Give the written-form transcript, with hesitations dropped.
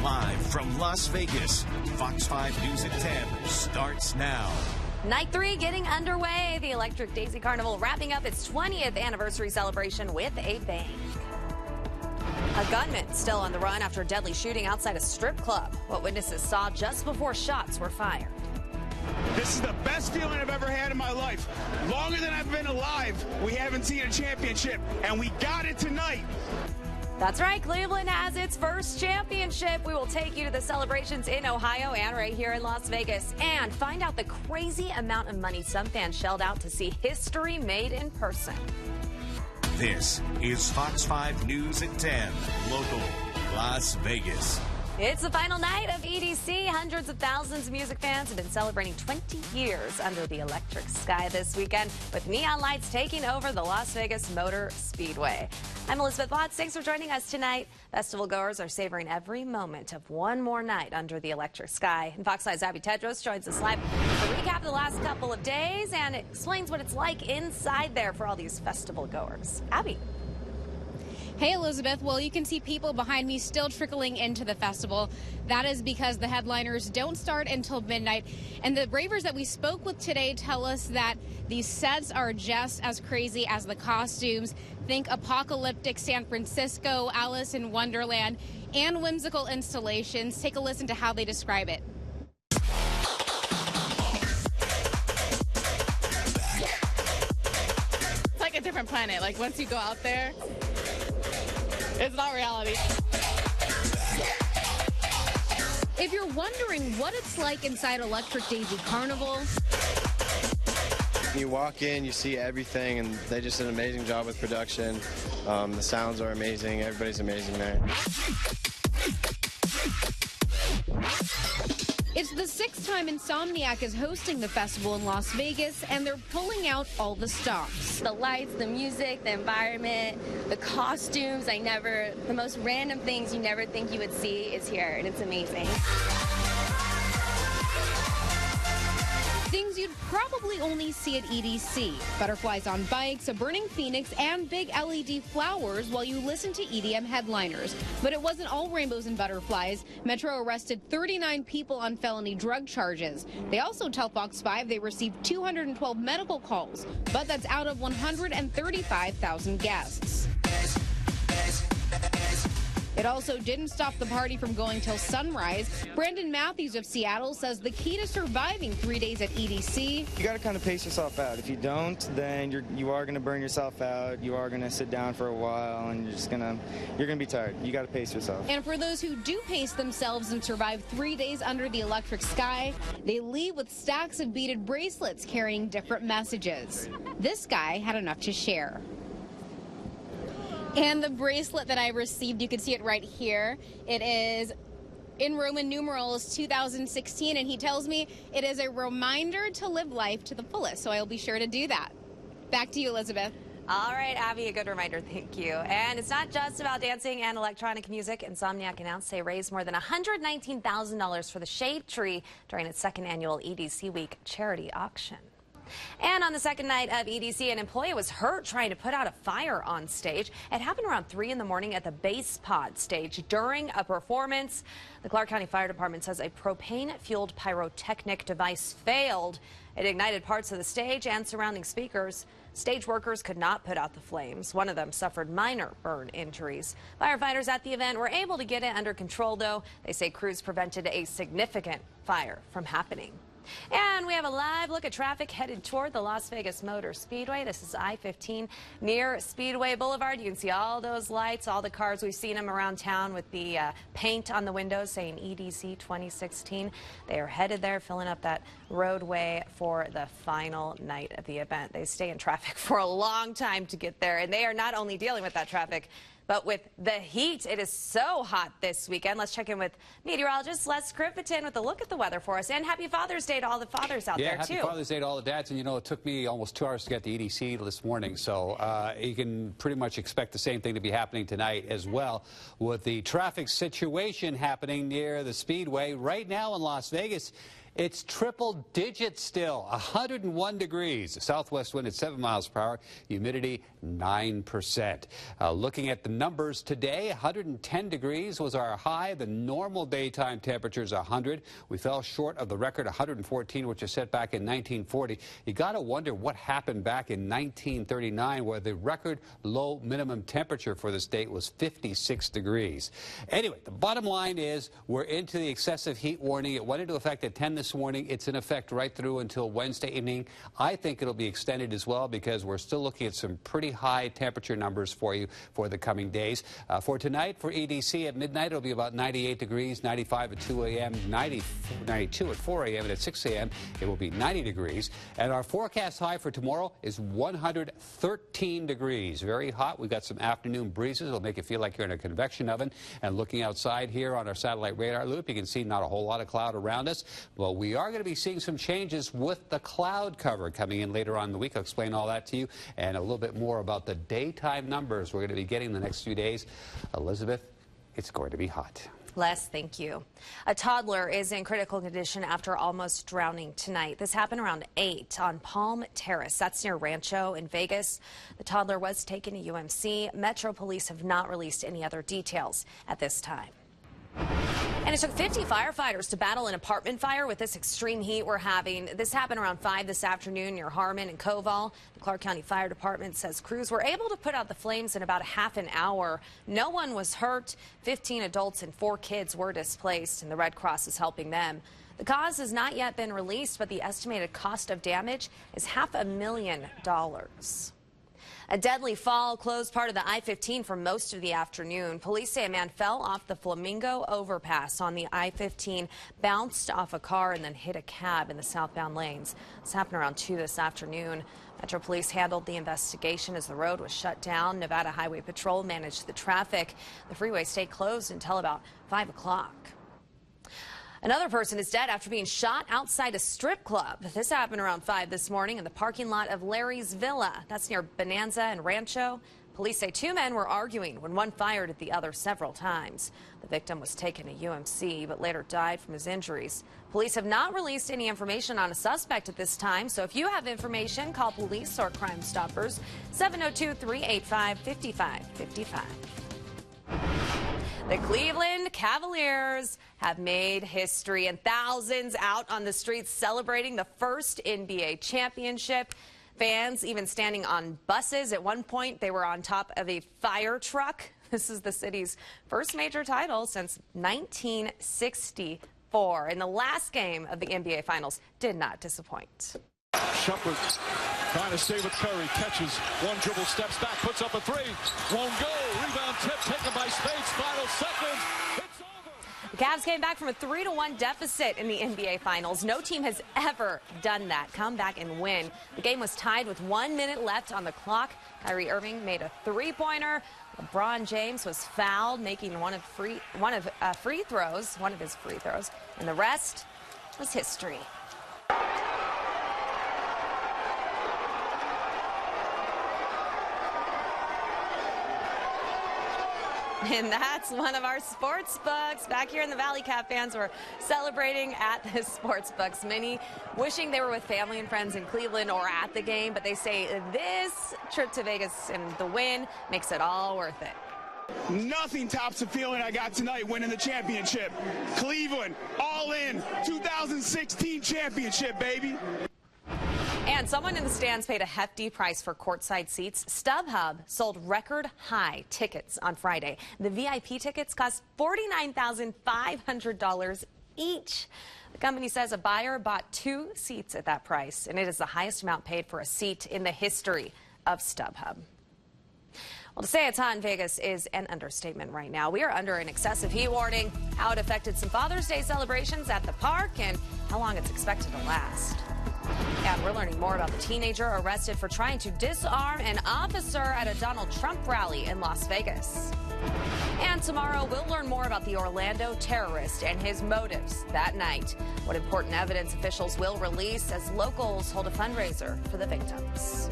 Live from Las Vegas, Fox 5 News at 10 starts now. Night 3 getting underway. The electric Daisy Carnival wrapping up its 20th anniversary celebration with a bang. A gunman still on the run after a deadly shooting outside a strip club. What witnesses saw just before shots were fired. This is the best feeling I've ever had in my life. Longer than I've been alive, we haven't seen a championship, and we got it tonight. That's right, Cleveland has its first championship. We will take you to the celebrations in Ohio and right here in Las Vegas and find out the crazy amount of money some fans shelled out to see history made in person. This is Fox 5 News at 10, local Las Vegas. It's the final night of EDC. Hundreds of thousands of music fans have been celebrating 20 years under the electric sky this weekend with neon lights taking over the Las Vegas Motor Speedway. I'm Elizabeth Watts. Thanks for joining us tonight. Festival goers are savoring every moment of one more night under the electric sky. And Fox 5's Abby Tedros joins us live to recap the last couple of days and explains what it's like inside there for all these festival goers. Abby. Hey, Elizabeth. Well, you can see people behind me still trickling into the festival. That is because the headliners don't start until midnight. And the ravers that we spoke with today tell us that these sets are just as crazy as the costumes. Think apocalyptic San Francisco, Alice in Wonderland, and whimsical installations. Take a listen to how they describe it. It's like a different planet. Like, once you go out there, it's not reality. If you're wondering what it's like inside Electric Daisy Carnival, you walk in, you see everything, and they just did an amazing job with production. The sounds are amazing. Everybody's amazing there. it's the 6th time Insomniac is hosting the festival in Las Vegas, and they're pulling out all the stops. The lights, the music, the environment, the costumes, the most random things you never think you would see is here, and it's amazing. Things you'd probably only see at EDC. Butterflies on bikes, a burning phoenix, and big LED flowers while you listen to EDM headliners. But it wasn't all rainbows and butterflies. Metro arrested 39 people on felony drug charges. They also tell Fox 5 they received 212 medical calls, but that's out of 135,000 guests. It also didn't stop the party from going till sunrise. Brandon Matthews of Seattle says the key to surviving 3 days at EDC. You got to kind of pace yourself out. If you don't, then you are going to burn yourself out. You are going to sit down for a while, and you're going to be tired. You got to pace yourself. And for those who do pace themselves and survive 3 days under the electric sky, they leave with stacks of beaded bracelets carrying different messages. This guy had enough to share. And the bracelet that I received, you can see it right here. It is in Roman numerals 2016, and he tells me it is a reminder to live life to the fullest, so I'll be sure to do that. Back to you, Elizabeth. All right, Abby, a good reminder. Thank you. And it's not just about dancing and electronic music. Insomniac announced they raised more than $119,000 for the Shade Tree during its 2nd annual EDC Week charity auction. And on the 2nd night of EDC, an employee was hurt trying to put out a fire on stage. It happened around 3 in the morning at the Base Pod stage during a performance. The Clark County Fire Department says a propane-fueled pyrotechnic device failed. It ignited parts of the stage and surrounding speakers. Stage workers could not put out the flames. One of them suffered minor burn injuries. Firefighters at the event were able to get it under control, though. They say crews prevented a significant fire from happening. And we have a live look at traffic headed toward the Las Vegas Motor Speedway. This is I-15 near Speedway Boulevard. You can see all those lights, all the cars. We've seen them around town with the paint on the windows saying EDC 2016. They are headed there, filling up that roadway for the final night of the event. They stay in traffic for a long time to get there, and they are not only dealing with that traffic, but with the heat. It is so hot this weekend. Let's check in with meteorologist Les Cripiton with a look at the weather for us. And happy Father's Day to all the fathers out there, too. Yeah, happy Father's Day to all the dads. And, you know, it took me almost 2 hours to get to EDC this morning. So you can pretty much expect the same thing to be happening tonight as well, with the traffic situation happening near the Speedway. Right now in Las Vegas, It's triple digits still, 101 degrees. The southwest wind at 7 miles per hour, humidity 9%. Looking at the numbers today, 110 degrees was our high. The normal daytime temperature is 100. We fell short of the record 114, which was set back in 1940. You got to wonder what happened back in 1939, where the record low minimum temperature for the state was 56 degrees. Anyway, the bottom line is we're into the excessive heat warning. It went into effect at 10 this morning. It's in effect right through until Wednesday evening. I think it'll be extended as well because we're still looking at some pretty high temperature numbers for you for the coming days. For tonight, for EDC at midnight, it'll be about 98 degrees, 95 at 2 a.m., 92 at 4 a.m., and at 6 a.m. it will be 90 degrees. And our forecast high for tomorrow is 113 degrees. Very hot. We've got some afternoon breezes. It'll make you feel like you're in a convection oven. And looking outside here on our satellite radar loop, you can see not a whole lot of cloud around us. Well, we are going to be seeing some changes with the cloud cover coming in later on in the week. I'll explain all that to you and a little bit more about the daytime numbers we're going to be getting the next few days. Elizabeth, it's going to be hot. Les, thank you. A toddler is in critical condition after almost drowning tonight. This happened around 8 on Palm Terrace. That's near Rancho in Vegas. The toddler was taken to UMC. Metro Police have not released any other details at this time. And it took 50 firefighters to battle an apartment fire with this extreme heat we're having. This happened around 5 this afternoon near Harmon and Koval. The Clark County Fire Department says crews were able to put out the flames in about a half an hour. No one was hurt. 15 adults and 4 kids were displaced, and the Red Cross is helping them. The cause has not yet been released, but the estimated cost of damage is $500,000. A deadly fall closed part of the I-15 for most of the afternoon. Police say a man fell off the Flamingo overpass on the I-15, bounced off a car, and then hit a cab in the southbound lanes. This happened around 2 this afternoon. Metro Police handled the investigation as the road was shut down. Nevada Highway Patrol managed the traffic. The freeway stayed closed until about 5 o'clock. Another person is dead after being shot outside a strip club. This happened around 5 this morning in the parking lot of Larry's Villa. That's near Bonanza and Rancho. Police say 2 men were arguing when one fired at the other several times. The victim was taken to UMC but later died from his injuries. Police have not released any information on a suspect at this time, so if you have information, call police or Crime Stoppers 702-385-5555. The Cleveland Cavaliers have made history, and thousands out on the streets celebrating the first NBA championship. Fans even standing on buses. At one point, they were on top of a fire truck. This is the city's first major title since 1964. And the last game of the NBA Finals did not disappoint. Shumpert trying to stay with Curry, catches one dribble, steps back, puts up a 3, won't go, rebound tip taken by Spades, final seconds, it's over. The Cavs came back from a 3-1 deficit in the NBA Finals. No team has ever done that, come back and win. The game was tied with 1 minute left on the clock. Kyrie Irving made a 3-pointer. LeBron James was fouled, making one of his free throws, and the rest was history. And that's one of our sports books. Back here in the Valley, Cap fans were celebrating at the sports books. Many wishing they were with family and friends in Cleveland or at the game, but they say this trip to Vegas and the win makes it all worth it. Nothing tops the feeling I got tonight winning the championship. Cleveland, all in, 2016 championship, baby. And someone in the stands paid a hefty price for courtside seats. StubHub sold record-high tickets on Friday. The VIP tickets cost $49,500 each. The company says a buyer bought 2 seats at that price, and it is the highest amount paid for a seat in the history of StubHub. Well, to say it's hot in Vegas is an understatement right now. We are under an excessive heat warning, how it affected some Father's Day celebrations at the park, and how long it's expected to last. And we're learning more about the teenager arrested for trying to disarm an officer at a Donald Trump rally in Las Vegas. And tomorrow, we'll learn more about the Orlando terrorist and his motives that night. What important evidence officials will release as locals hold a fundraiser for the victims.